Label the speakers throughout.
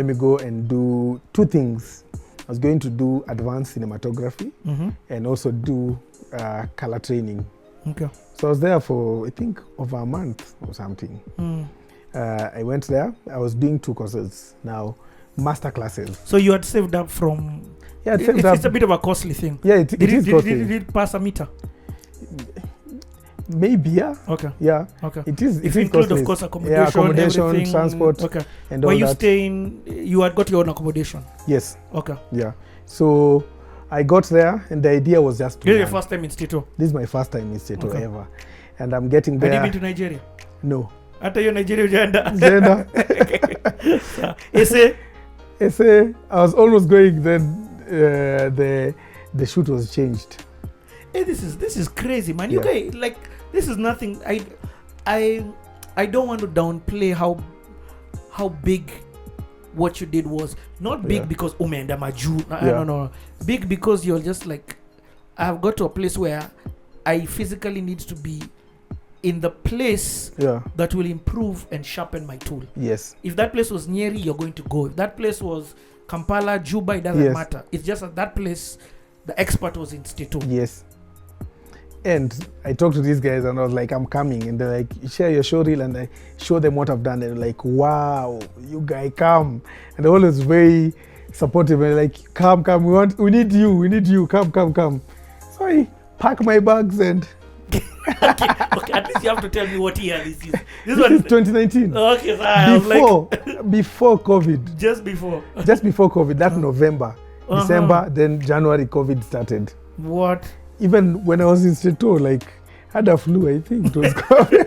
Speaker 1: let me go and do two things. I was going to do advanced cinematography and also do color training.
Speaker 2: Okay.
Speaker 1: So I was there for, I think, over a month or something. I went there. I was doing 2 courses now, master classes.
Speaker 2: So you had saved up from...
Speaker 1: Yeah, it's
Speaker 2: a bit of a costly thing.
Speaker 1: Yeah, it is costly.
Speaker 2: Did it pass a meter?
Speaker 1: Maybe, yeah.
Speaker 2: Okay.
Speaker 1: Yeah.
Speaker 2: Okay.
Speaker 1: It is.
Speaker 2: If
Speaker 1: it
Speaker 2: you include,
Speaker 1: costly.
Speaker 2: of course, accommodation,
Speaker 1: accommodation, transport,
Speaker 2: okay,
Speaker 1: and all
Speaker 2: were you
Speaker 1: that.
Speaker 2: staying? You had got your own accommodation.
Speaker 1: Yes.
Speaker 2: Okay.
Speaker 1: Yeah. So I got there, and the idea was just to
Speaker 2: This is your first time in Stato?
Speaker 1: This is my first time in Stato
Speaker 2: Okay.
Speaker 1: ever, and I'm getting there.
Speaker 2: Have you been to Nigeria?
Speaker 1: No.
Speaker 2: After you Nigeria, Uganda.
Speaker 1: Essay. I was almost going. Then the shoot was changed.
Speaker 2: Hey, this is crazy, man. You guys, like, this is nothing. I don't want to downplay how big what you did was. Not big because umeenda maju. No. Big because you're just like, I've got to a place where I physically need to be in the place that will improve and sharpen my tool.
Speaker 1: Yes.
Speaker 2: If that place was Nyeri, you're going to go. If that place was Kampala, Juba, it doesn't matter. It's just that place, the expert was in Stato.
Speaker 1: Yes. And I talked to these guys and I was like, I'm coming. And they're like, share your show reel. And I show them what I've done. And they're like, wow, you guys come. And they're always very supportive. And they're like, come, we need you, come. So I pack my bags and...
Speaker 2: okay, at least you have to tell me what year this is.
Speaker 1: This is 2019.
Speaker 2: Okay, so
Speaker 1: before COVID.
Speaker 2: Just before
Speaker 1: COVID, that November, December, then January, COVID started.
Speaker 2: What?
Speaker 1: Even when I was in Stato, like, had a flu, I think it was COVID.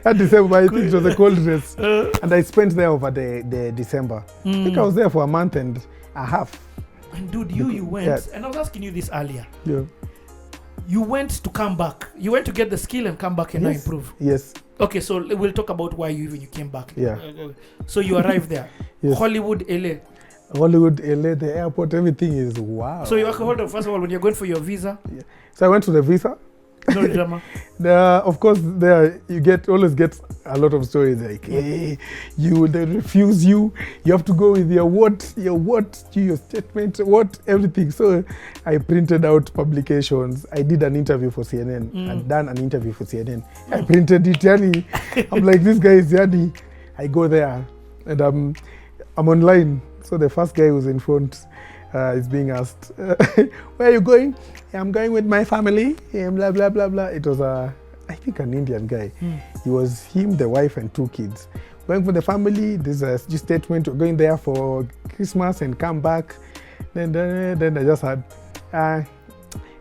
Speaker 1: That December, I think it was a coldness. And I spent there over the December. I think I was there for a month and a half.
Speaker 2: And dude, you went, and I was asking you this earlier.
Speaker 1: Yeah.
Speaker 2: You went to come back. You went to get the skill and come back and now improve.
Speaker 1: Yes.
Speaker 2: Okay, so we'll talk about why you came back.
Speaker 1: Yeah.
Speaker 2: So you arrived there.
Speaker 1: Yes.
Speaker 2: Hollywood, LA,
Speaker 1: the airport, everything is wow.
Speaker 2: So you hold on, first of all, when you're going for your visa?
Speaker 1: Yeah. So I went to the visa.
Speaker 2: No drama.
Speaker 1: Of course, there you always get a lot of stories like, hey, they refuse you. You have to go with your statement, everything. So I printed out publications. I did an interview for CNN. I'd done an interview for CNN. I printed it, Yani. I'm like, this guy is Yani. I go there and I'm online. So the first guy who's in front is being asked, where are you going? I'm going with my family, blah, blah, blah, blah. It was, I think, an Indian guy. It was him, the wife, and 2 kids. Going for the family, there's a statement, we're going there for Christmas and come back. Then I just had,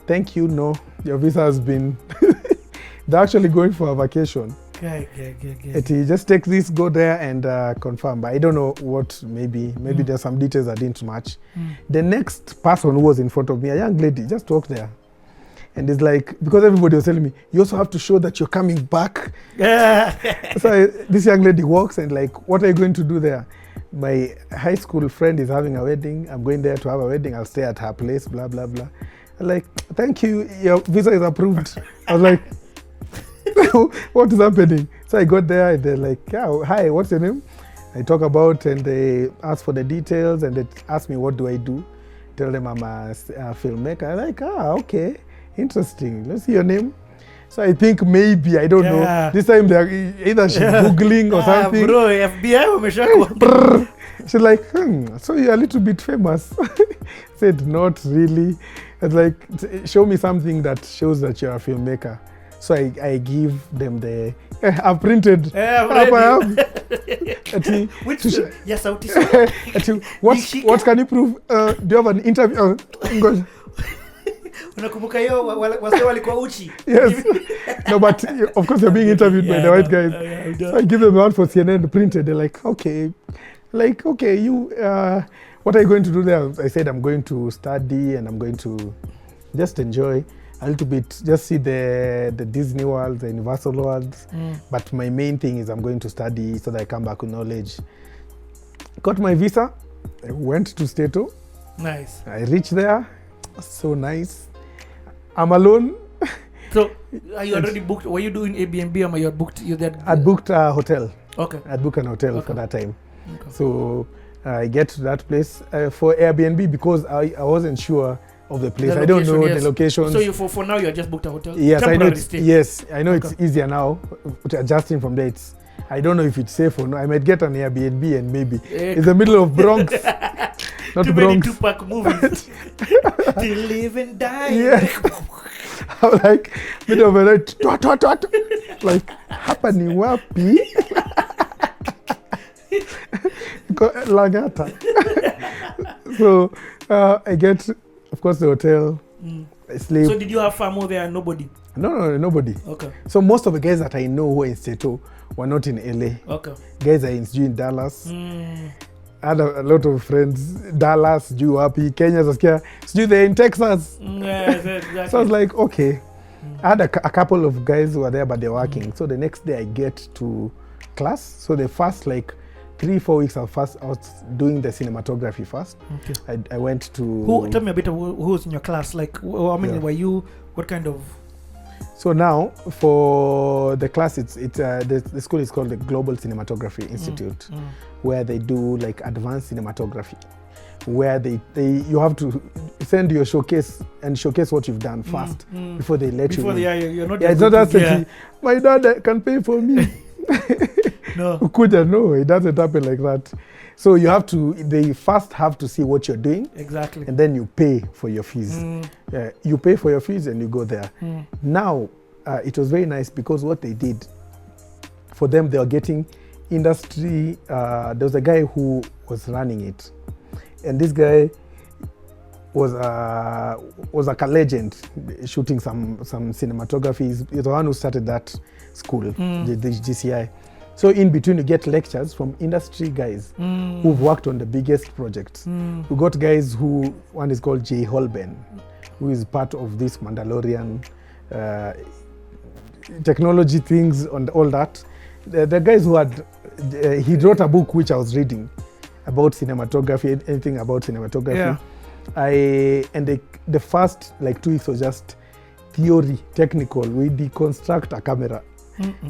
Speaker 1: thank you, no, your visa has been, they're actually going for a vacation. You just take this, go there and confirm. But I don't know what, maybe there's some details that didn't match. The next person who was in front of me, a young lady, just walked there. And it's like, because everybody was telling me, you also have to show that you're coming back. So this young lady walks and like, what are you going to do there? My high school friend is having a wedding. I'm going there to have a wedding. I'll stay at her place, blah, blah, blah. I'm like, thank you, your visa is approved. I was like, what is happening? So I got there and they're like, hi, what's your name? I talk about and they ask for the details and they ask me, what do I do? Tell them I'm a filmmaker. I'm like, okay, interesting. Let's see your name. So I think maybe, I don't know. This time they're either she's Googling or something.
Speaker 2: Bro, FBI.
Speaker 1: She's like, so you're a little bit famous. I said, not really. It's like, show me something that shows that you're a filmmaker. So I give them the, I've printed.
Speaker 2: Yes,
Speaker 1: what can you prove? Do you have an interview? Yes. No, but of course you're being interviewed by the white guys. So I give them one for CNN printed. They're like, okay, you, what are you going to do there? I said, I'm going to study and I'm going to just enjoy a little bit, just see the Disney world, the Universal worlds. But my main thing is I'm going to study so that I come back with knowledge. Got my visa, I went to Stato.
Speaker 2: Nice.
Speaker 1: I reached there, so nice. I'm alone.
Speaker 2: So, are you already booked? Were you doing Airbnb or you're booked?
Speaker 1: I'd booked a hotel.
Speaker 2: Okay.
Speaker 1: I'd booked an hotel for that time.
Speaker 2: Okay.
Speaker 1: So I get to that place for Airbnb because I wasn't sure of the place.
Speaker 2: The
Speaker 1: I don't know
Speaker 2: location, yes.
Speaker 1: the locations.
Speaker 2: So you for now you are just booked a hotel.
Speaker 1: Yes, I know.
Speaker 2: Temporary stay.
Speaker 1: Yes, I know.
Speaker 2: Okay.
Speaker 1: It's easier now. Adjusting from there, I don't know if it's safe or not. I might get an Airbnb and maybe it's the middle of Bronx, not
Speaker 2: Too
Speaker 1: Bronx.
Speaker 2: many Tupac movies. To live and die.
Speaker 1: Yeah. I'm like middle of the night. Like hapa ni wapi? Langata. So I get, of course, the hotel. I sleep.
Speaker 2: So did you have famo there and nobody?
Speaker 1: No, nobody.
Speaker 2: Okay.
Speaker 1: So most of the guys that I know who are in Seto were not in LA.
Speaker 2: Okay.
Speaker 1: Guys are in Dallas. I had a lot of friends. Dallas, Jew happy, Kenya, Saskia. They're in Texas.
Speaker 2: Yeah, exactly.
Speaker 1: So I was like, okay. I had a couple of guys who were there, but they're working. So the next day I get to class. So the first like 3-4 weeks I was doing the cinematography first.
Speaker 2: Okay.
Speaker 1: I went to...
Speaker 2: Tell me a bit of who was in your class. Like, how many were you? What kind of...
Speaker 1: So now for the class, the school is called the Global Cinematography Institute, where they do like advanced cinematography, where you have to send your showcase and showcase what you've done first before they let you in.
Speaker 2: You're not.
Speaker 1: Yeah, it's not that my dad can pay for me.
Speaker 2: No.
Speaker 1: No, it doesn't happen like that. So they first have to see what you're doing.
Speaker 2: Exactly.
Speaker 1: And then you pay for your fees. You pay for your fees and you go there. Now, it was very nice because what they did, for them, they were getting industry. There was a guy who was running it. And this guy was like a legend, shooting some cinematography. He's the one who started that school, the GCI. So in between, you get lectures from industry guys who've worked on the biggest projects. We got guys one is called Jay Holben, who is part of this Mandalorian technology things and all that. The guys who he wrote a book which I was reading about cinematography, anything about cinematography. Yeah. The first like 2 weeks was just theory, technical. We deconstruct a camera.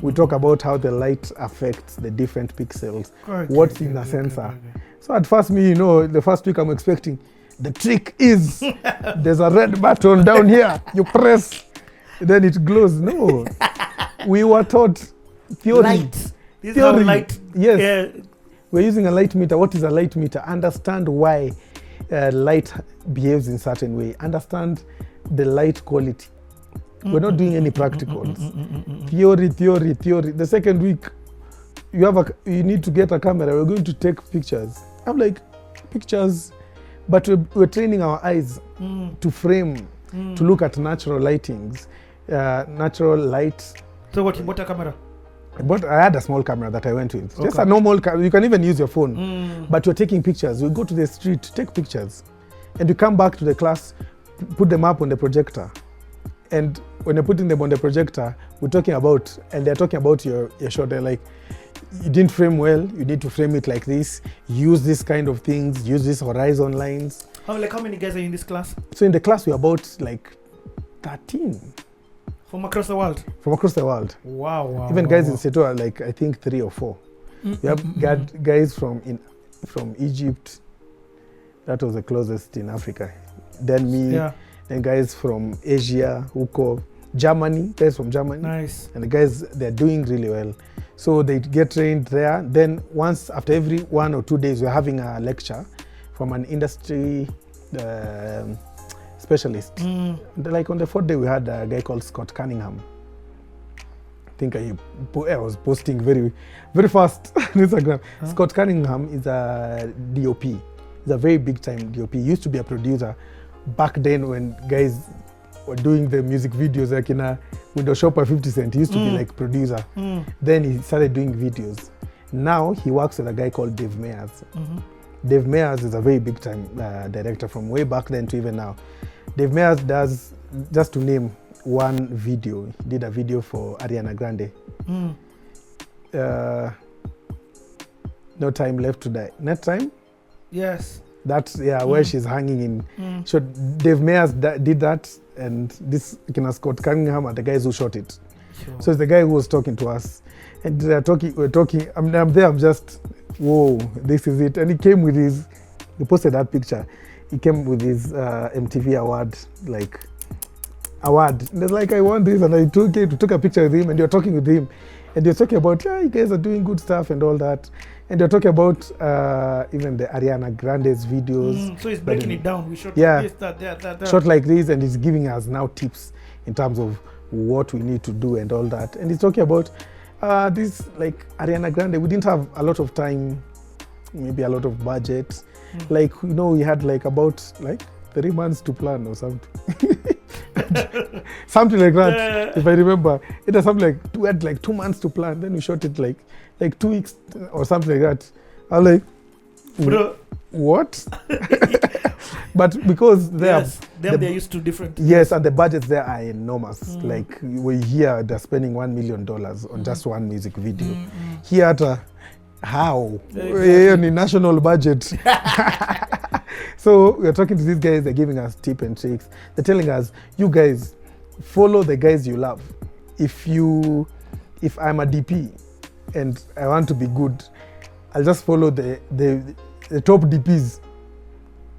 Speaker 1: We talk about how the light affects the different pixels, what's in a sensor. So at first, the first week I'm expecting, the trick is there's a red button down here, you press, then it glows. No, we were taught theory.
Speaker 2: Light. This theory. Is light.
Speaker 1: Yes. Yeah. We're using a light meter. What is a light meter? Understand why light behaves in certain way. Understand the light quality. We're not doing any practicals. Theory. The second week, you need to get a camera. We're going to take pictures. I'm like, pictures, but we're training our eyes to frame, to look at natural lightings, natural light.
Speaker 2: So what, you bought a camera?
Speaker 1: I had a small camera that I went with. Okay. Just a normal camera. You can even use your phone. But you're taking pictures. We go to the street to take pictures. And you come back to the class, put them up on the projector. And when you're putting them on the projector, they're talking about your shot. They're like, you didn't frame well, you need to frame it like this, use this kind of things, use these horizon lines.
Speaker 2: How many guys are in this class?
Speaker 1: So in the class, we're about like 13.
Speaker 2: From across the world?
Speaker 1: From across the world.
Speaker 2: Wow.
Speaker 1: Even guys in Seto are like, I think 3 or 4. We have guys from Egypt. That was the closest in Africa. Then me. Yeah. And guys from Asia, Huko, Germany, guys from Germany.
Speaker 2: Nice.
Speaker 1: And the guys, they're doing really well. So they get trained there. Then after every 1 or 2 days, we're having a lecture from an industry specialist. Like on the 4th day, we had a guy called Scott Cunningham. I think I was posting very, very fast on Instagram. Scott Cunningham is a DOP. He's a very big time DOP. He used to be a producer back then when guys were doing the music videos like in a window shopper 50 Cent. He used to be like producer. Then he started doing videos. Now he works with a guy called Dave Meyers. Dave Meyers is a very big time director from way back then to even now. Dave Meyers does, just to name one video, he did a video for Ariana Grande. No Time Left to Die. Net Time?
Speaker 2: Yes.
Speaker 1: That's where she's hanging in. So Dave Meyers did that, and this Scott Cunningham are the guys who shot it. Sure. So it's the guy who was talking to us, and we're talking. I'm there. I'm just whoa, this is it. And he came with his, he posted that picture. He came with his MTV award, award. And it's like, I want this, and I took a picture with him, and you're talking with him, and you're talking about, yeah, you guys are doing good stuff and all that, and you're talking about even the Ariana Grande's videos.
Speaker 2: So he's breaking it down. We shot
Speaker 1: yeah,
Speaker 2: this, that.
Speaker 1: Shot like this, and he's giving us now tips in terms of what we need to do and all that. And he's talking about this, like Ariana Grande. We didn't have a lot of time, maybe a lot of budget. Like, you know, we had like about 3 months to plan or something. Something like that, if I remember. It was something like, we had like 2 months to plan, then we shot it like 2 weeks or something like that. I'm like,
Speaker 2: bro,
Speaker 1: what? But because they're
Speaker 2: used to different.
Speaker 1: Yes, and the budgets there are enormous. Like, we hear they're spending $1 million on just one music video. Here at how? Exactly. National budget. So we're talking to these guys, they're giving us tips and tricks. They're telling us, you guys, follow the guys you love. If I'm a DP and I want to be good, I'll just follow the top DPs.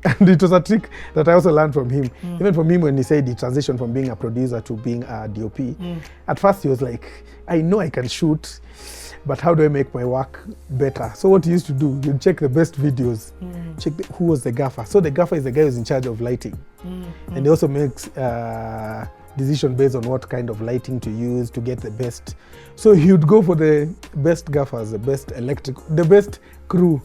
Speaker 1: And it was a trick that I also learned from him. Even from him, when he said he transitioned from being a producer to being a DOP. At first he was like, I know I can shoot, but how do I make my work better? So what he used to do, you'd check the best videos, check who was the gaffer. So the gaffer is the guy who's in charge of lighting. And he also makes decision based on what kind of lighting to use to get the best. So he would go for the best gaffers, the best the best crew.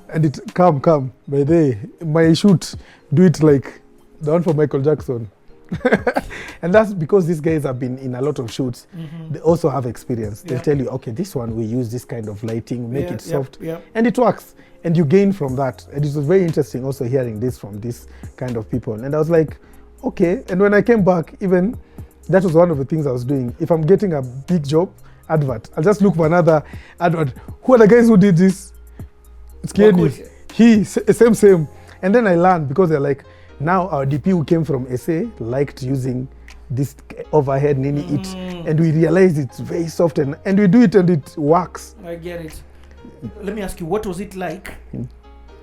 Speaker 1: And it come, by day, my shoot, do it like the one for Michael Jackson. And that's because these guys have been in a lot of shoots. They also have experience. They'll tell you, okay, this one we use this kind of lighting, make it soft, and it works. And you gain from that. And it was very interesting also hearing this from this kind of people. And I was like, okay. And when I came back, even that was one of the things I was doing. If I'm getting a big job advert, I'll just look for another advert. Who are the guys who did this? It's Kenny. He, same. And then I learned, because they're like, now our DP who came from SA liked using this overhead Nini it, and we realized it's very soft, and we do it and it works.
Speaker 2: I get it. Let me ask you, what was it like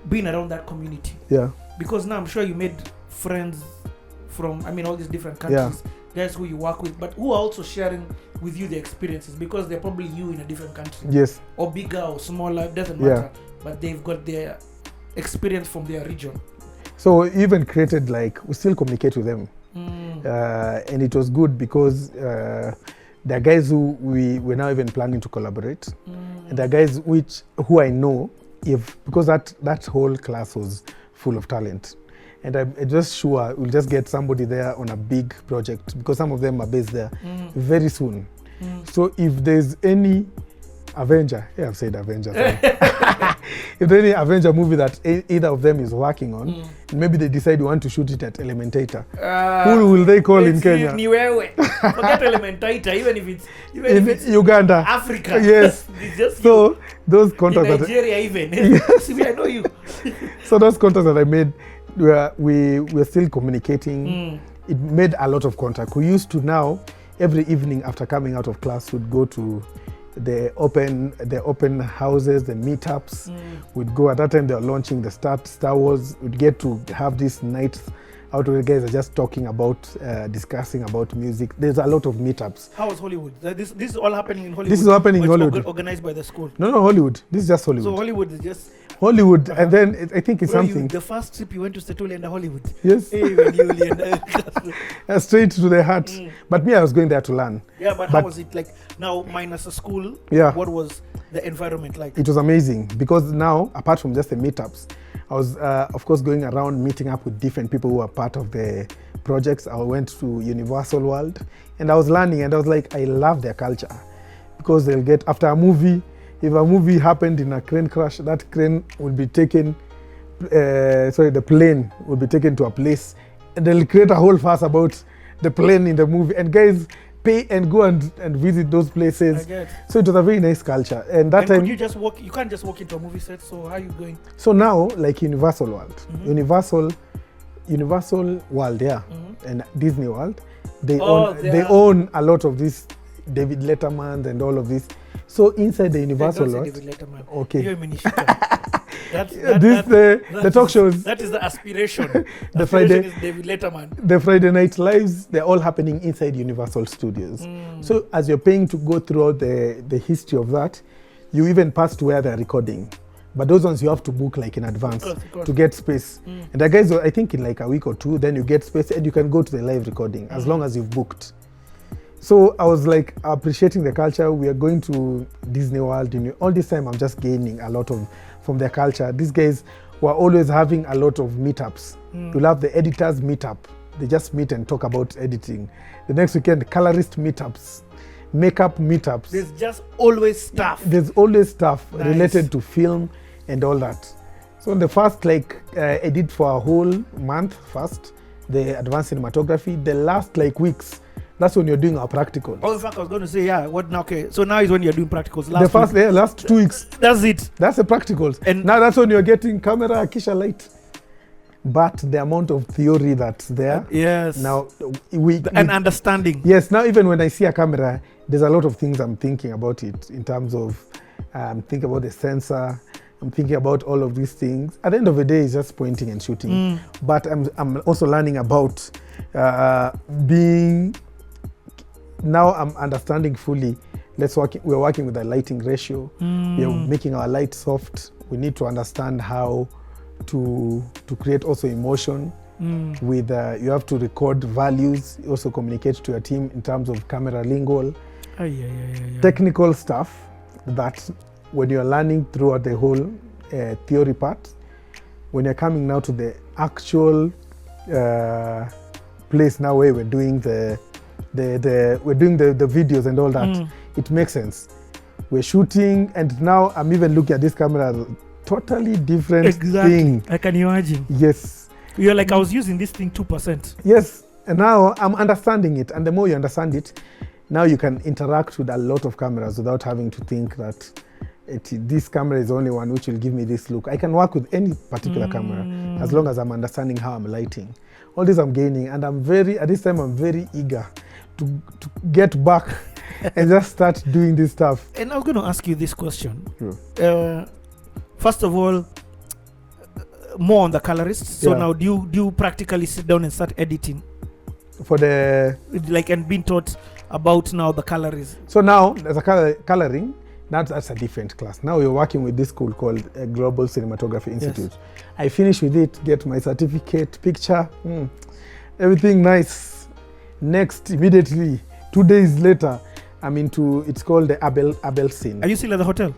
Speaker 2: being around that community?
Speaker 1: Yeah.
Speaker 2: Because now I'm sure you made friends from, all these different countries, guys who you work with, but who are also sharing with you the experiences, because they're probably you in a different country.
Speaker 1: Yes.
Speaker 2: Or bigger or smaller, it doesn't matter. But they've got their experience from their region.
Speaker 1: So we even created, we still communicate with them. And it was good because there are guys who we're now even planning to collaborate. And there are guys who I know, because that whole class was full of talent. And I'm just sure we'll just get somebody there on a big project, because some of them are based there very soon. So if there's any Avenger, I've said Avenger. If there's any Avenger movie that either of them is working on, maybe they decide you want to shoot it at Elementator, who will they call in Kenya?
Speaker 2: Forget Elementator, even if it's
Speaker 1: Uganda,
Speaker 2: Africa.
Speaker 1: Yes. So those contacts
Speaker 2: in Nigeria even. Yes. I know you.
Speaker 1: So those contacts that I made, we're still communicating. It made a lot of contact. We used to now, every evening after coming out of class, would go to the open houses, the meetups. We'd go. At that time they were launching the Star Wars. We'd get to have these nights out where the guys are just talking about, discussing about music. There's a lot of meetups.
Speaker 2: How is Hollywood? This is all happening in Hollywood?
Speaker 1: This is happening in Hollywood.
Speaker 2: Organized by the school?
Speaker 1: No, Hollywood. This is just Hollywood.
Speaker 2: So Hollywood is just...
Speaker 1: Hollywood, and then I think it's something.
Speaker 2: The first trip you went to Setuli and Hollywood.
Speaker 1: Yes. Straight to the heart. But me, I was going there to learn.
Speaker 2: Yeah, but how was it like now, minus a school?
Speaker 1: Yeah.
Speaker 2: What was the environment like?
Speaker 1: It was amazing, because now, apart from just the meetups, I was, of course, going around meeting up with different people who are part of the projects. I went to Universal World, and I was learning, and I was like, I love their culture, because they'll get, after a movie, if a movie happened in a crane crash, that crane would be taken, the plane would be taken to a place, and they'll create a whole fuss about the plane in the movie, and guys pay and go and visit those places. So it was a very nice culture. And that time,
Speaker 2: could you just walk? You can't just walk into a movie set. So how are you going?
Speaker 1: So now, like Universal World, Universal World, and Disney World, they own a lot of this, David Letterman and all of this. So inside the
Speaker 2: Hey,
Speaker 1: Universal
Speaker 2: don't say
Speaker 1: lot,
Speaker 2: David Letterman.
Speaker 1: okay.
Speaker 2: You're a minishita.
Speaker 1: The talk shows,
Speaker 2: That is the aspiration.
Speaker 1: The
Speaker 2: Aspiration
Speaker 1: Friday-
Speaker 2: is David Letterman.
Speaker 1: the Friday Night Lives, they're all happening inside Universal Studios. So as you're paying to go throughout the history of that, you even pass to where they're recording. But those ones you have to book like in advance
Speaker 2: Of course.
Speaker 1: to get space. And the guys, I think in like a week or two, then you get space and you can go to the live recording as long as you've booked. So I was like appreciating the culture. We are going to Disney World. All this time I'm just gaining a lot from their culture. These guys were always having a lot of meetups. You'll have the editors meetup. They just meet and talk about editing. The next weekend, colorist meetups, makeup meetups.
Speaker 2: There's just always stuff.
Speaker 1: There's always stuff
Speaker 2: Nice.
Speaker 1: related to film and all that. So the first I did for a whole month first, the advanced cinematography. The last weeks, that's when you're doing our practicals.
Speaker 2: Oh, in fact, I was going to say, yeah, what now? Okay, so now is when you're doing practicals.
Speaker 1: Last 2 weeks,
Speaker 2: That's it.
Speaker 1: that's the practicals.
Speaker 2: And-
Speaker 1: Now that's when you're getting camera, Kisha light. But the amount of theory that's there,
Speaker 2: Yes.
Speaker 1: now
Speaker 2: And understanding.
Speaker 1: yes, now even when I see a camera, there's a lot of things I'm thinking about it in terms of thinking about the sensor. I'm thinking about all of these things. At the end of the day, it's just pointing and shooting. But I'm also learning about being. Now I'm understanding fully. We're working with a lighting ratio. We're making our light soft. We need to understand how to create also emotion. With you have to record values, also communicate to your team in terms of camera lingual, technical stuff that when you're learning throughout the whole theory part, when you're coming now to the actual place now where we're doing the videos and all that, it makes sense. We're shooting and now I'm even looking at this camera as a totally different thing.
Speaker 2: I can imagine.
Speaker 1: Yes.
Speaker 2: You're like, I was using this thing 2%.
Speaker 1: Yes, and now I'm understanding it, and the more you understand it, now you can interact with a lot of cameras without having to think that this camera is the only one which will give me this look. I can work with any particular camera as long as I'm understanding how I'm lighting. All this I'm gaining, and at this time I'm very eager to get back and just start doing this stuff.
Speaker 2: And I was going to ask you this question.
Speaker 1: Sure.
Speaker 2: First of all, more on the colorists. So
Speaker 1: Yeah.
Speaker 2: now do you practically sit down and start editing?
Speaker 1: For the
Speaker 2: And being taught about now the colorists.
Speaker 1: So now there's a coloring. That's a different class. Now we're working with this school called Global Cinematography Institute.
Speaker 2: Yes.
Speaker 1: I finish with it, get my certificate, picture, everything nice. Next, immediately, 2 days later, I'm into, it's called the Abel scene.
Speaker 2: Are you still at the hotel?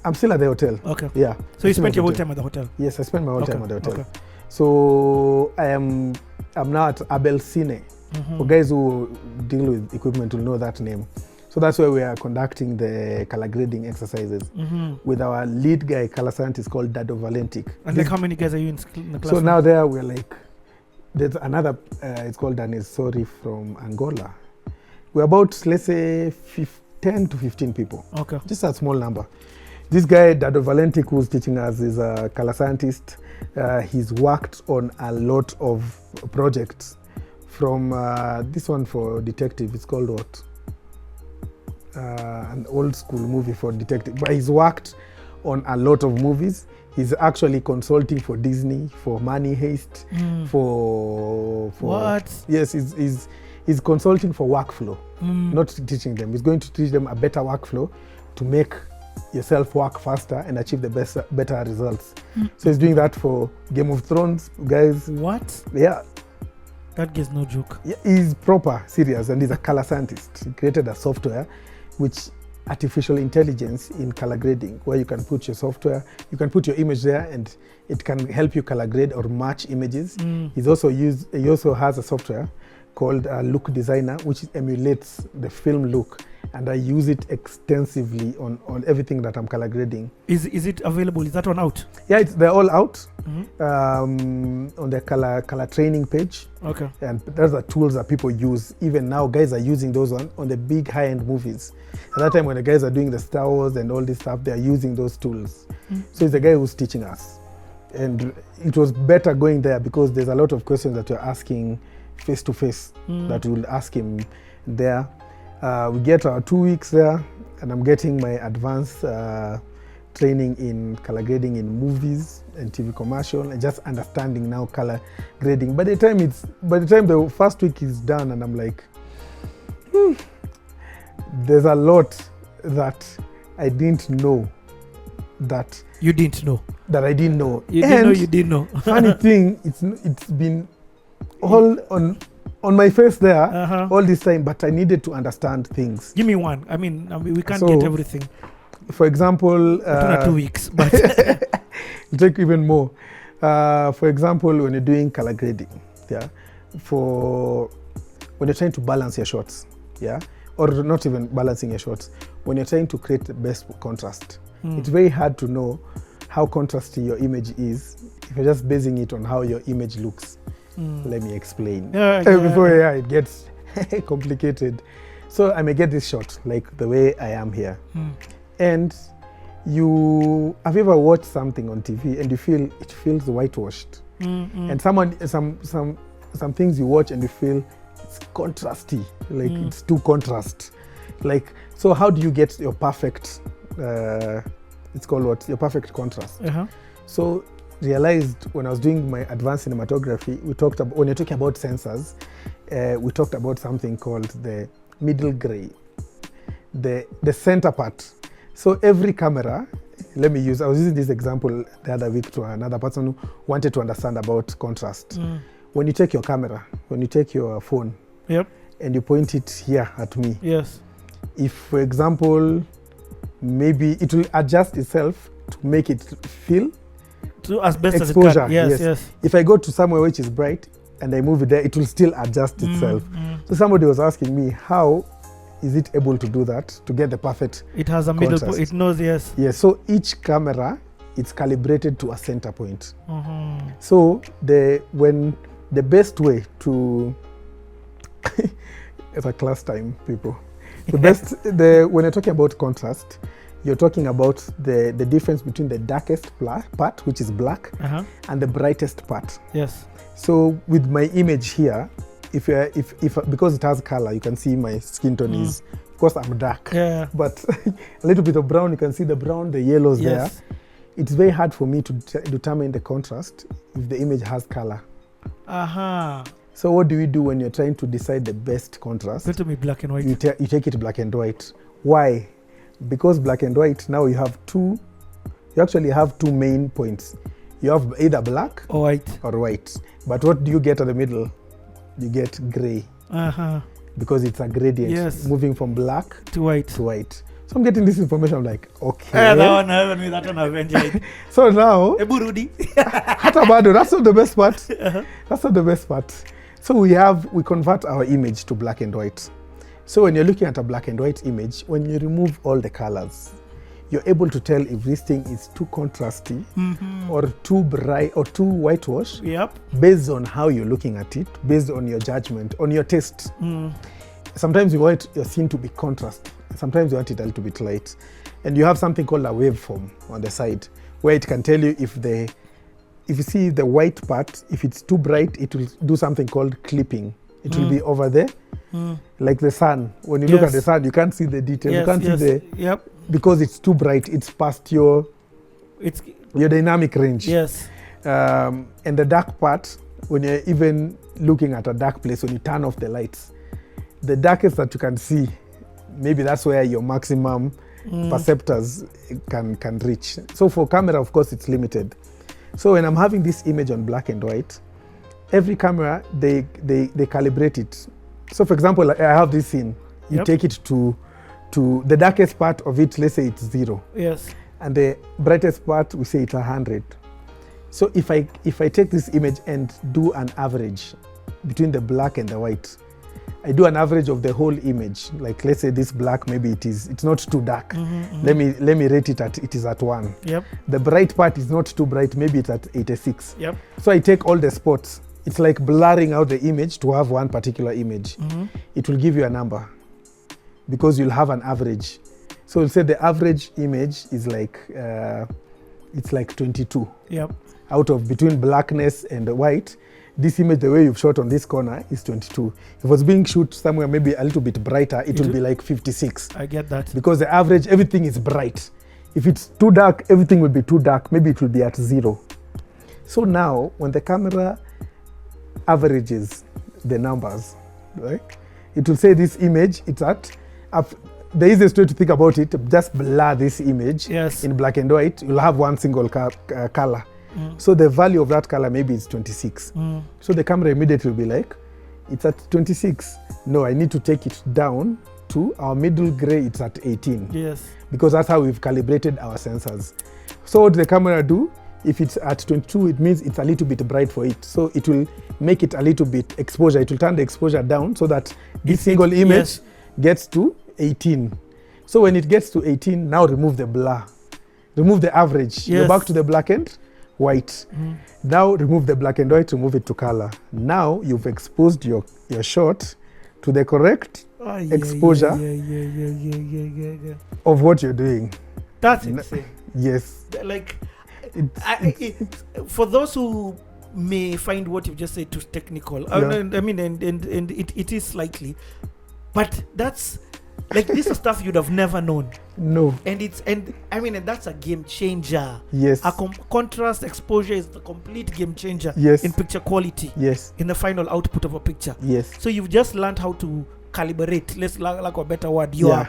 Speaker 1: I'm still at the hotel.
Speaker 2: Okay.
Speaker 1: Yeah.
Speaker 2: So you
Speaker 1: I'm still
Speaker 2: spent
Speaker 1: at
Speaker 2: your whole
Speaker 1: the hotel.
Speaker 2: time at the hotel?
Speaker 1: Yes, I spent my whole time at the hotel.
Speaker 2: Okay.
Speaker 1: So I'm now at Abel Cine. For guys who deal with equipment will know that name. So that's where we are conducting the color grading exercises with our lead guy, color scientist called Dado Valentic.
Speaker 2: And like how many guys are you in the class?
Speaker 1: So now there we're like, there's another, it's called Danis Sori from Angola. We're about, let's say, 10 to 15 people.
Speaker 2: Okay.
Speaker 1: Just a small number. This guy, Dado Valentic, who's teaching us, is a color scientist. He's worked on a lot of projects. From this one for detective, it's called what? An old school movie for detective. But he's worked on a lot of movies. He's actually consulting for Disney, for Money Heist, for
Speaker 2: What?
Speaker 1: Yes, he's consulting for workflow, not teaching them. He's going to teach them a better workflow to make yourself work faster and achieve the better results. So he's doing that for Game of Thrones, guys.
Speaker 2: What?
Speaker 1: Yeah.
Speaker 2: That guy's no joke.
Speaker 1: Yeah, he's proper, serious, and he's a color scientist. He created a software which artificial intelligence in color grading, where you can put your software, you can put your image there and it can help you color grade or match images. He also has a software called Look Designer, which emulates the film look, and I use it extensively on everything that I'm color grading.
Speaker 2: Is it available? Is that one out?
Speaker 1: Yeah, they're all out on the color training page.
Speaker 2: Okay.
Speaker 1: And those are tools that people use. Even now, guys are using those on the big high-end movies. At that time when the guys are doing the Star Wars and all this stuff, they're using those tools. So it's the guy who's teaching us. And it was better going there because there's a lot of questions that you're asking face-to-face that we'll ask him there. We get our 2 weeks there, and I'm getting my advanced training in color grading in movies and TV commercial, and just understanding now color grading. By the time the first week is done, and I'm like, there's a lot that I didn't know that
Speaker 2: you didn't know.
Speaker 1: That I didn't know.
Speaker 2: You didn't know. You didn't know.
Speaker 1: Funny thing, it's been all on my face there all this time, but I needed to understand things.
Speaker 2: Give me one. I mean we can't get everything.
Speaker 1: For example,
Speaker 2: 2 weeks, but
Speaker 1: it'll take even more. For example, when you're doing color grading, when you're trying to balance your shots, or not even balancing your shots, when you're trying to create the best contrast, it's very hard to know how contrasty your image is if you're just basing it on how your image looks. Let me explain. Before it gets complicated. So I may get this shot like the way I am here. And have you ever watched something on TV and you feel it feels whitewashed? And some things you watch and you feel it's contrasty, like it's too contrast. Like, so how do you get your perfect, it's called what? Your perfect contrast. So realized when I was doing my advanced cinematography, we talked about, when you're talking about sensors, we talked about something called the middle gray, the center part. So every camera, I was using this example the other week to another person who wanted to understand about contrast. When you take your camera, when you take your phone, and you point it here at me, if, for example, maybe it will adjust itself to make it feel
Speaker 2: as best
Speaker 1: exposure.
Speaker 2: As it can. Yes.
Speaker 1: If I go to somewhere which is bright and I move it there, it will still adjust itself. So somebody was asking me, how is it able to do that, to get the perfect
Speaker 2: It has a middle point. It knows, yes.
Speaker 1: Yes, so each camera, it's calibrated to a center point. So the best way to, it's a class time, people. When you're talking about contrast, you're talking about the difference between the darkest part, which is black, and the brightest part.
Speaker 2: Yes.
Speaker 1: So with my image here, if because it has color, you can see my skin tone is, of course I'm dark, but a little bit of brown, you can see the brown, the yellows there. It's very hard for me to determine the contrast if the image has color. So what do we do when you're trying to decide the best contrast?
Speaker 2: Go to me black and white.
Speaker 1: You take it black and white. Why? Because black and white, now you actually have two main points. You have either black
Speaker 2: or
Speaker 1: white. But what do you get at the middle? You get gray. Because it's a gradient, moving from black
Speaker 2: to white.
Speaker 1: So I'm getting this information, I'm like, okay.
Speaker 2: That one I've enjoyed.
Speaker 1: So now, that's not the best part. That's not the best part. So we convert our image to black and white. So when you're looking at a black and white image, when you remove all the colors, you're able to tell if this thing is too contrasty or too bright or too whitewash, based on how you're looking at it, based on your judgment, on your taste. Sometimes you want your scene to be contrast. Sometimes you want it a little bit light. And you have something called a waveform on the side, where it can tell you if you see the white part, if it's too bright, it will do something called clipping. It will be over there, like the sun. When you look at the sun, you can't see the detail. You can't see because it's too bright. It's past your dynamic range. And the dark part, when you're even looking at a dark place, when you turn off the lights, the darkest that you can see, maybe that's where your maximum perceptors can reach. So for camera, of course, it's limited. So when I'm having this image on black and white, every camera, they calibrate it. So for example, I have this scene. You take it to the darkest part of it, let's say it's 0. And the brightest part, we say it's 100. So if I take this image and do an average between the black and the white, I do an average of the whole image. Like let's say this black, maybe it's not too dark. Let me rate it is at 1. The bright part is not too bright, maybe it's at 86. So I take all the spots. It's like blurring out the image to have one particular image. It will give you a number because you'll have an average. So we'll say the average image is like it's like 22. Out of between blackness and white, this image, the way you've shot on this corner is 22. If it was being shoot somewhere maybe a little bit brighter, it will be like 56.
Speaker 2: I get that.
Speaker 1: Because the average, everything is bright. If it's too dark, everything will be too dark. Maybe it will be at 0. So now, when the camera averages the numbers, right, it will say this image, it's at, the easiest way to think about it, just blur this image in black and white. You'll have one single color. So the value of that color maybe is 26. So the camera immediately will be like, it's at 26. No, I need to take it down to our middle gray, it's at 18.
Speaker 2: Yes.
Speaker 1: Because that's how we've calibrated our sensors. So what the camera do, if it's at 22, it means it's a little bit bright for it. So it will make it a little bit exposure. It will turn the exposure down so that this single image gets to 18. So when it gets to 18, now remove the blur. Remove the average. You're back to the black and white. Now remove the black and white, remove it to color. Now you've exposed your shot to the correct exposure of what you're doing.
Speaker 2: That's insane.
Speaker 1: Yes.
Speaker 2: Like, for those who may find what you've just said too technical, I mean, and it is slightly, but that's like, this is stuff you'd have never known.
Speaker 1: No.
Speaker 2: And I mean, and that's a game changer.
Speaker 1: Yes.
Speaker 2: A contrast exposure is the complete game changer.
Speaker 1: Yes.
Speaker 2: In picture quality.
Speaker 1: Yes.
Speaker 2: In the final output of a picture.
Speaker 1: Yes.
Speaker 2: So you've just learned how to calibrate. Let's lack a better word. Your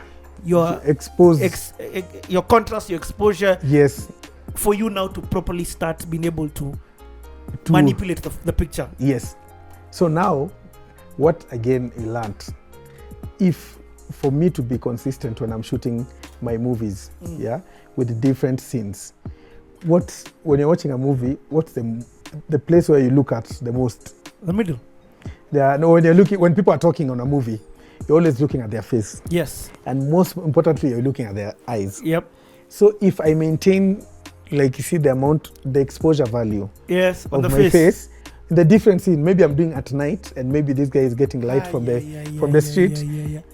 Speaker 1: expose
Speaker 2: your contrast, your exposure.
Speaker 1: Yes.
Speaker 2: For you now to properly start being able to manipulate the picture.
Speaker 1: Yes. So now, what again I learned, if for me to be consistent when I'm shooting my movies, with different scenes, when you're watching a movie, what's the place where you look at the most?
Speaker 2: The middle.
Speaker 1: When people are talking on a movie, you're always looking at their face.
Speaker 2: Yes.
Speaker 1: And most importantly, you're looking at their eyes.
Speaker 2: Yep.
Speaker 1: So if I maintain, like, you see the exposure value
Speaker 2: of
Speaker 1: my face, the difference in maybe I'm doing at night and maybe this guy is getting light from the street.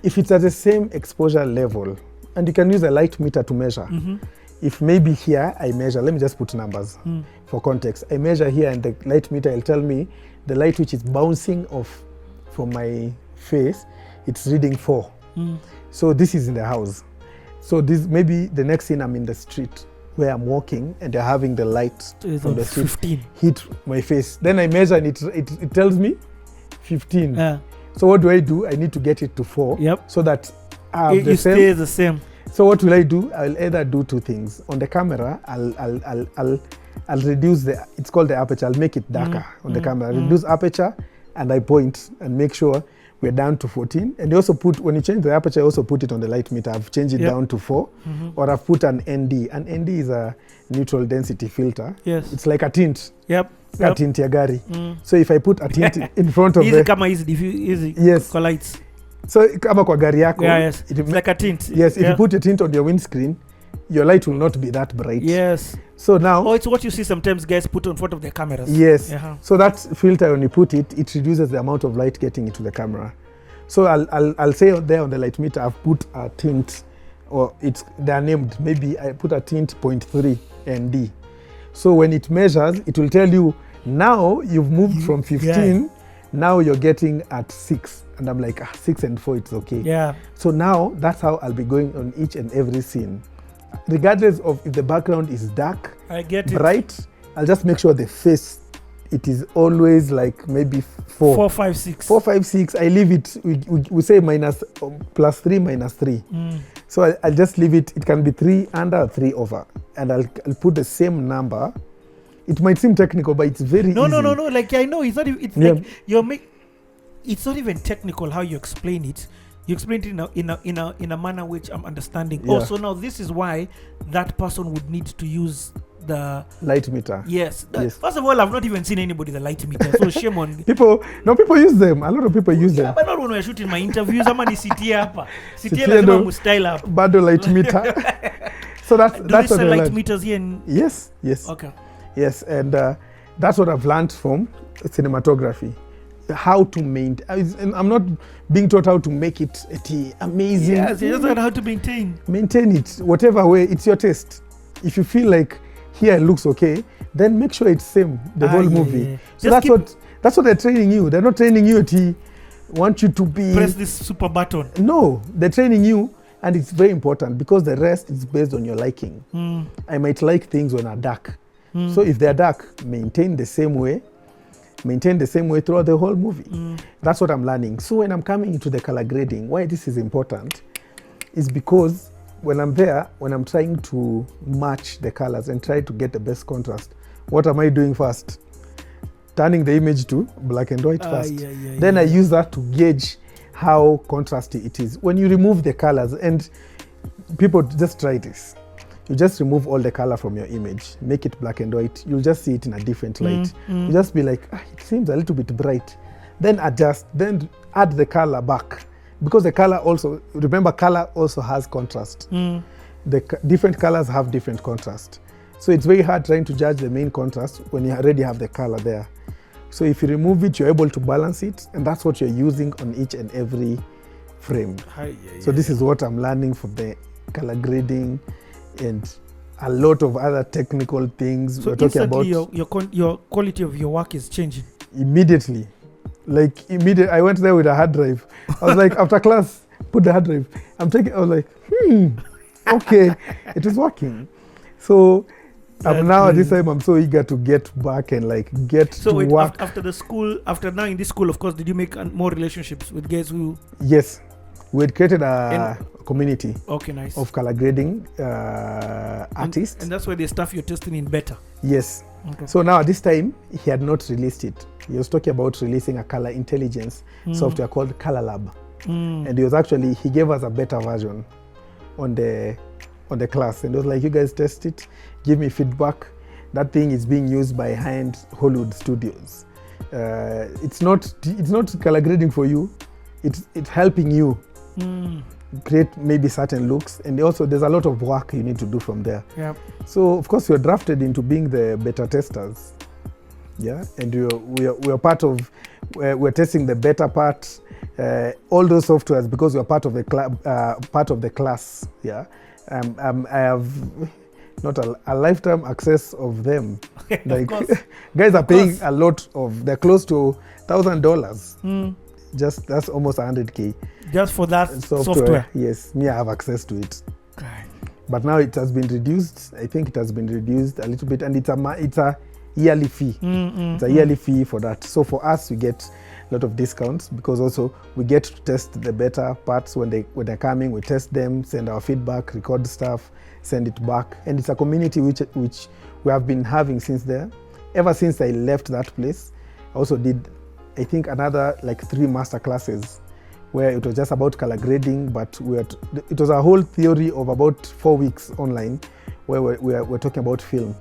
Speaker 1: If it's at the same exposure level, and you can use a light meter to measure. If maybe here I measure, let me just put numbers for context. I measure here and the light meter will tell me the light which is bouncing off from my face, it's reading 4. So this is in the house. So this maybe the next scene I'm in the street where I'm walking and they're having the light from the street
Speaker 2: 15.
Speaker 1: hit my face. Then I measure and it tells me 15. So what do? I need to get it to 4 so that
Speaker 2: it stays the same.
Speaker 1: So what will I do? I'll either do 2 things. On the camera, I'll reduce it's called the aperture. I'll make it darker on the camera. I'll reduce aperture and I point and make sure we're down to 14. And you also when you change the aperture, I also put it on the light meter. I've changed it down to 4. Or I've put an ND. An ND is a neutral density filter.
Speaker 2: Yes.
Speaker 1: It's like a tint. A tint ya gari. So if I put a tint in front of
Speaker 2: easy
Speaker 1: yes.
Speaker 2: lights.
Speaker 1: So kama kwa gari yako,
Speaker 2: it's like a tint.
Speaker 1: Yes, if you put a tint on your windscreen, your light will not be that bright.
Speaker 2: Yes.
Speaker 1: So now,
Speaker 2: it's what you see sometimes guys put on front of their cameras.
Speaker 1: Yes. So that filter, when you put it, it reduces the amount of light getting into the camera. So I'll say there on the light meter, I've put a tint, or they're named. Maybe I put a tint 0.3 ND. So when it measures, it will tell you now you've moved from 15. Now you're getting at 6. And I'm like, 6 and 4, it's okay. So now that's how I'll be going on each and every scene. Regardless of if the background is dark, bright, I'll just make sure the face, it is always like maybe 4, 5, 6. 4, 5, 6. I leave it, we say plus 3, minus 3. So I'll just leave it. It can be 3 under or 3 over. And I'll put the same number. It might seem technical, but it's very easy.
Speaker 2: No. Like, I know, it's not even, like, it's not even technical how you explain it. You explained it in a manner which I'm understanding. Also, now this is why that person would need to use the
Speaker 1: light meter.
Speaker 2: Yes. First of all, I've not even seen anybody the light meter. So shame on
Speaker 1: people. No, people use them. A lot of people use them.
Speaker 2: But not when we're shooting my interviews. I'm on city hapa. City lazima mustyle up.
Speaker 1: Bado light meter. So that's
Speaker 2: what light meters here.
Speaker 1: Yes.
Speaker 2: Okay.
Speaker 1: Yes, and that's what I've learned from cinematography. How to maintain. I'm not being taught how to make it amazing.
Speaker 2: Yes, you just learn how to maintain.
Speaker 1: Maintain it, whatever way, it's your taste. If you feel like here it looks okay, then make sure it's same the whole movie. So That's what they're training you. They're not training you to want you to be...
Speaker 2: Press this super button.
Speaker 1: No, they're training you, and it's very important because the rest is based on your liking. I might like things when are dark. So if they're dark, maintain the same way throughout the whole movie. That's what I'm learning. So when I'm coming into the color grading, why this is important is because when I'm there, when I'm trying to match the colors and try to get the best contrast, what am I doing first? Turning the image to black and white first. Then I use that to gauge how contrasty it is. When you remove the colors, and people just try this, you just remove all the color from your image, make it black and white, you'll just see it in a different light. You just be like, it seems a little bit bright. Then adjust, then add the color back. Because the color also, remember, color also has contrast. The different colors have different contrast. So it's very hard trying to judge the main contrast when you already have the color there. So if you remove it, you're able to balance it, and that's what you're using on each and every frame. So this is what I'm learning from the color grading and a lot of other technical things.
Speaker 2: So
Speaker 1: we're talking about.
Speaker 2: Your quality of your work is changing?
Speaker 1: Immediately. I went there with a hard drive. I was like, after class, put the hard drive. I was like, okay, it is working. So now at this time, I'm so eager to get back and get to work.
Speaker 2: After the school, after now in this school, of course, did you make more relationships with guys who?
Speaker 1: Yes, we had created a community.
Speaker 2: Okay, nice.
Speaker 1: Of color grading artists.
Speaker 2: And that's why the stuff you're testing in beta.
Speaker 1: Yes.
Speaker 2: Okay.
Speaker 1: So now at this time, he had not released it. He was talking about releasing a color intelligence software called Color Lab. And he gave us a beta version on the class, and it was like, you guys test it, give me feedback. That thing is being used by high-end Hollywood studios. It's not color grading for you, it's helping you create maybe certain looks, and also there's a lot of work you need to do from there. So of course you're drafted into being the beta testers, and we are part of, we're testing the beta part, all those softwares, because we're part of the class. I have not a lifetime access of them. Guys are paying a lot they're close to $1,000. That's almost 100K.
Speaker 2: Just for that software?
Speaker 1: Yes, I have access to it. But now it has been reduced. I think it has been reduced a little bit, and it's a yearly fee. It's a yearly fee for that. So for us, we get a lot of discounts, because also we get to test the beta parts when they're coming. We test them, send our feedback, record stuff, send it back, and it's a community which we have been having since there. Ever since I left that place, I also did, I think, another 3 master classes where it was just about color grading, but it was a whole theory of about 4 weeks online, where we're talking about film,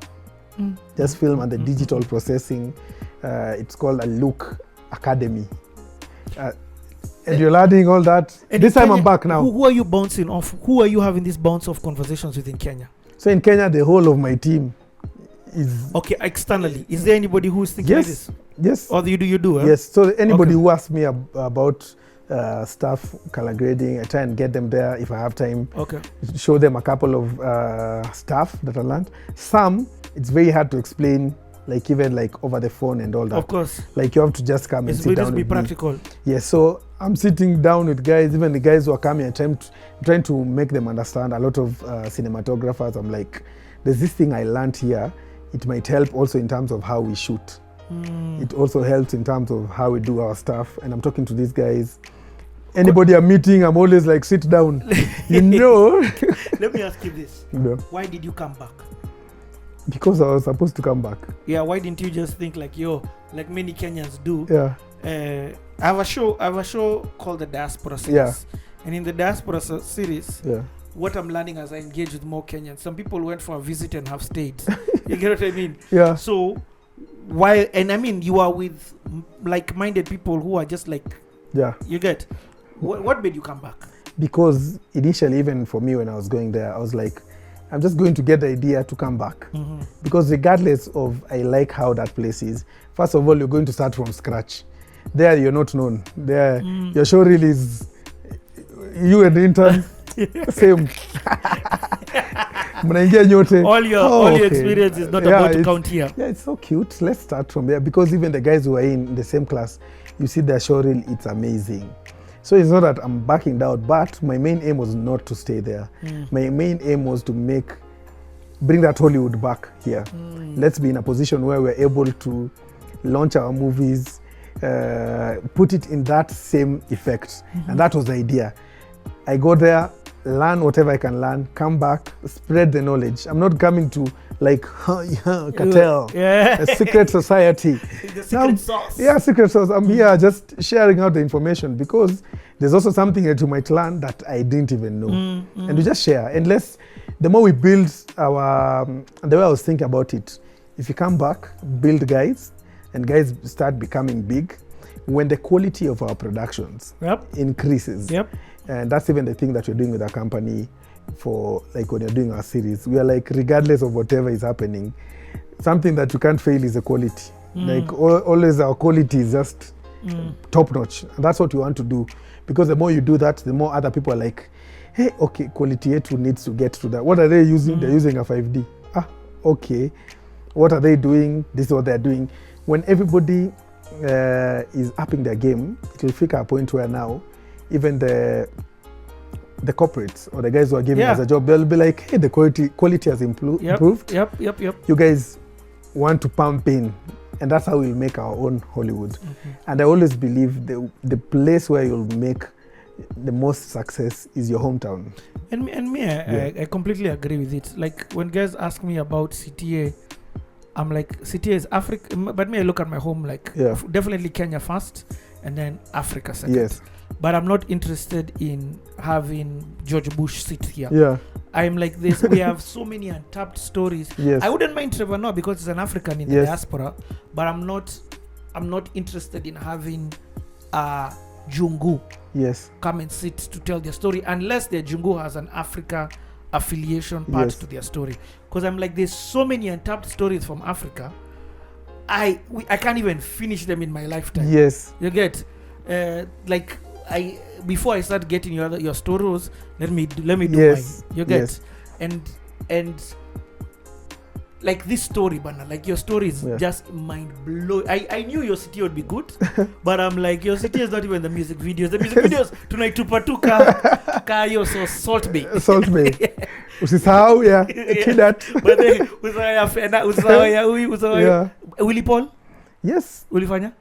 Speaker 1: just film and the digital processing. It's called a Look Academy, and you're learning all that. And this time Kenya, I'm back now.
Speaker 2: Who are you bouncing off? Who are you having these bounce off conversations with in Kenya?
Speaker 1: So in Kenya, the whole of my team is...
Speaker 2: Okay, externally. Is there anybody who's thinking like this?
Speaker 1: Yes.
Speaker 2: Or you do?
Speaker 1: Yes. So anybody who asks me about stuff, color grading, I try and get them there if I have time.
Speaker 2: Okay.
Speaker 1: Show them a couple of stuff that I learned. Some, it's very hard to explain, even over the phone and all that.
Speaker 2: Of course.
Speaker 1: You have to just come and sit down with me.
Speaker 2: Be practical.
Speaker 1: Yes. So I'm sitting down with guys, even the guys who are coming, I'm trying to make them understand. A lot of cinematographers, I'm like, there's this thing I learned here. It might help also in terms of how we shoot. It also helps in terms of how we do our stuff. And I'm talking to these guys. Anybody I'm meeting, I'm always like, sit down. Let
Speaker 2: me ask you this. Why did you come back?
Speaker 1: Because I was supposed to come back.
Speaker 2: Yeah, why didn't you just think like many Kenyans do?
Speaker 1: Yeah.
Speaker 2: I have a show called the Diaspora Series.
Speaker 1: Yeah.
Speaker 2: And in the Diaspora Series,
Speaker 1: yeah,
Speaker 2: what I'm learning as I engage with more Kenyans, some people went for a visit and have stayed. You get what I mean?
Speaker 1: Yeah.
Speaker 2: So you are with like-minded people who are just you get. What made you come back? Because
Speaker 1: initially, even for me, when I was going there, I was like, I'm just going to get the idea to come back. Because regardless of I like how that place is, first of all, you're going to start from scratch. There, you're not known. There, your show reel is you and the intern, same. Mnaingia nyote.
Speaker 2: all your experience is not about to count here.
Speaker 1: Yeah, it's so cute. Let's start from there, because even the guys who are in the same class, you see their show reel, it's amazing. So it's not that I'm backing down, but my main aim was not to stay there. My main aim was to bring that Hollywood back here. Let's be in a position where we're able to launch our movies, put it in that same effect. And that was the idea. I go there, learn whatever I can learn, come back, spread the knowledge. I'm not coming to like cartel, a secret society.
Speaker 2: The secret sauce.
Speaker 1: Yeah, secret sauce. I'm here just sharing out the information, because there's also something that you might learn that I didn't even know. And we just share. And the more we build the way I was thinking about it, if you come back, build guys, and guys start becoming big, when the quality of our productions increases. And that's even the thing that we're doing with our company for, like, when you're doing our series. We are like, regardless of whatever is happening, something that you can't fail is the quality. Like, always our quality is just top notch. And that's what we want to do. Because the more you do that, the more other people are like, hey, okay, quality A2 needs to get to that. What are they using? They're using a 5D. Okay. What are they doing? This is what they're doing. When everybody is upping their game, it will figure a point where now, even the corporates or the guys who are giving us a job, they'll be like, hey, the quality has improved. You guys want to pump in. And that's how we'll make our own Hollywood. And I always believe the place where you'll make the most success is your hometown.
Speaker 2: I completely agree with it. Like, when guys ask me about CTA, I'm like, CTA is Africa, but I look at my home, like, definitely Kenya first, and then Africa second.
Speaker 1: Yes.
Speaker 2: But I'm not interested in having George Bush sit here. I'm like this. We have so many untapped stories. I wouldn't mind Trevor Noah because he's an African in the diaspora, but I'm not interested in having Jungu come and sit to tell their story, unless their Jungu has an Africa affiliation part to their story. Because I'm like, there's so many untapped stories from Africa. I can't even finish them in my lifetime. You get before I start getting your stories, let me do mine. You get and like this story, Bana, like your story is just mind blowing. I knew your city would be good, but I'm like, your city is not even the music videos. The music videos tonight tupatuka kayo so Salt Bay.
Speaker 1: Usisahau kidat.
Speaker 2: But usahau Willy Paul.
Speaker 1: Yes.
Speaker 2: Ulifanya?